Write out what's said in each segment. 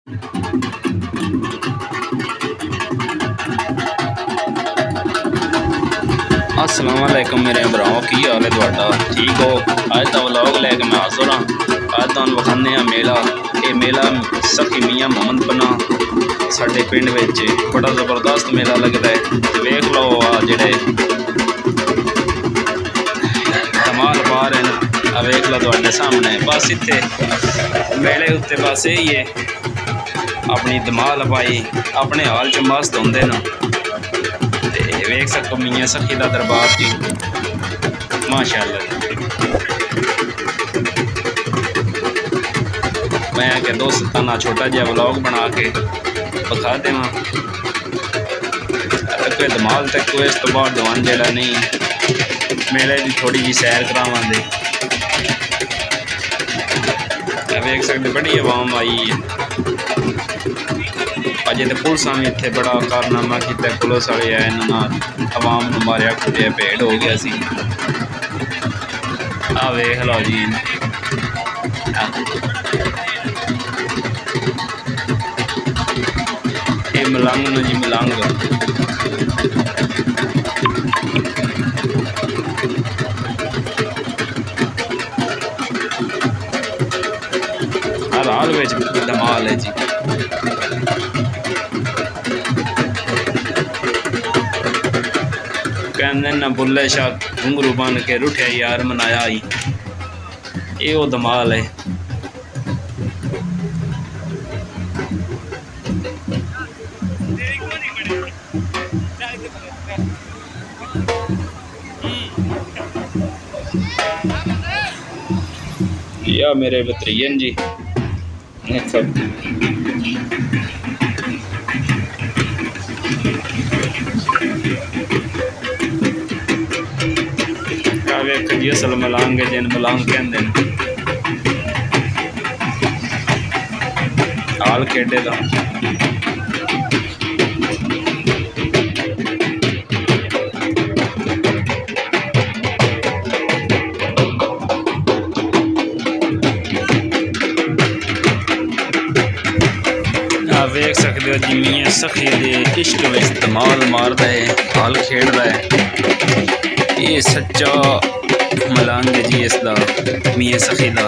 अस्सलाम वालेकुम मेरे भराओ, की हाल है तुहाडा? ठीक हो? अज का व्लॉग लैके मैं हाजिर हाँ। अज तुहानूं विखाने मेला। ये मेला सखी मियाँ मोहम्मद बना साडे पिंड विच बड़ा ज़बरदस्त मेला लगता है। वेख लो आ जेड़े धमाल पा रहे हैं, आ वेख लो तुहाडे सामने। बस इत्थे मेले उत्ते बस यही है, अपनी धमाल पाई अपने हाल च मस्त होंदे न। वेख सको मियाँ सखी का दरबार जी, माशाअल्लाह जी। मैं क्या दोस्त ना छोटा जहा व्लॉग बना के बखा देव कोई धमाल तक कोई इस तो बाद दवान जरा नहीं मेले की थोड़ी जी सैर करावे। वेख सकते बड़ी आवाम आई है अजे तो पुलिसा भी इतने बड़ा कारनामा किया। पुलिस वाले आए ना आवाम को मारिया कुटिया भेड़ हो गया सी। आ वेख लो जी, ये मलंग न जी, मलंग हर हाल में धमाल है जी। कहते न बुल्ले शाह घुंघरू बन के रुठिया यार मनाया आई, ये वो धमाल है। या मेरे बतरीन जी सब वेख जी असल मलांग है जिन मलांग कहते हैं। हाल खेडे का वेख सकते हो जी, मियाँ सखी दे इश्क में धमाल मारदा है, हाल खेड़दा है। ये सच्चा मलांग है जी इसका, मियाँ सखी का।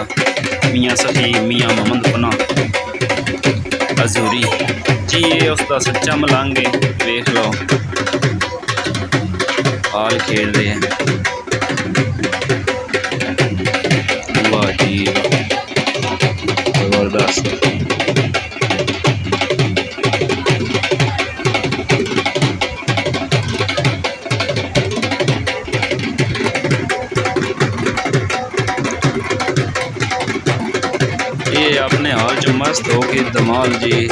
मियाँ सखी मियाँ मोहम्मद बना हजूरी जी, ये उसका सच्चा मलांग है। वेख लो हाल खेल रहे हैं, वाह जी जबरदस्त। ये अपने हाल च मस्त हो के धमाल जी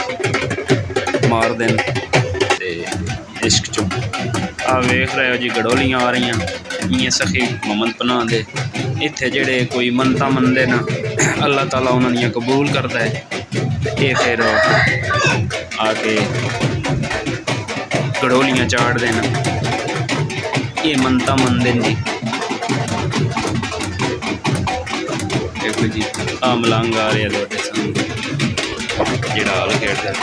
मार देन ते इश्क चो। आ वेख रहे हो जी गडोलियाँ आ रही मियाँ सखी मोहम्मद पना दे। इत्थे जेड़े कोई मनता मनते न अल्लाह ताला उन्होंने कबूल करता है। ये फिर आके गडोलियाँ चाड़ देन, ये मनता मनते जी। देखो जी आ मलंग आ रहा है सामने जेड़ा हाल खेड़ता है।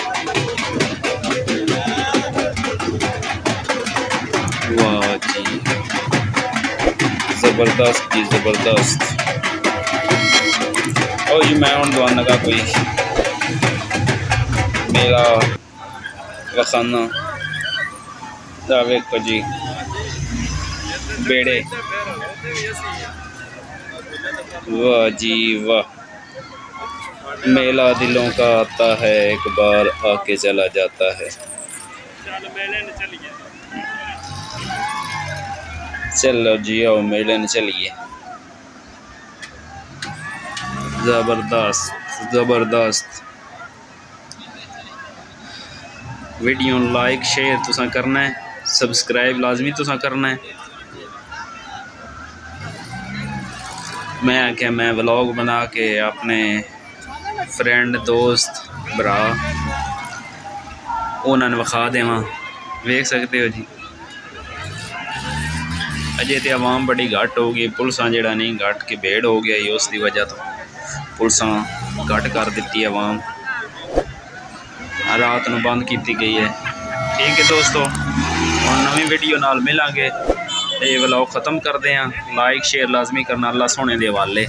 वाह जी जबरदस्त जी जबरदस्त। और जी मैं हूँ दुआन लगा कोई मेला वखाना वेखो जी बेड़े। वाह जी वाह, मेला दिलों का आता है, एक बार आके चला जाता है। चलो जी आओ मिलन चलिए। जबरदस्त जबरदस्त। वीडियो लाइक शेयर तुसा करना है, सब्सक्राइब लाजमी तुसा करना है। मैं आख्या मैं व्लॉग बना के अपने फ्रेंड दोस्त भरा उन्होंने विखा देव। वेख सकते हो जी अजे तो आवाम बड़ी घट हो गई, पुलिसा जड़ा नहीं घट के भेड़ हो गया, उसकी वजह तो पुलिसा घट कर दी आवाम। रात नूं बंद की गई है। ठीक है दोस्तों, और नवी वीडियो नाल मिलांगे। ये व्लॉग ख़त्म करते हैं। लाइक शेयर लाजमी करना, अल्लाह सोने दे हवाले।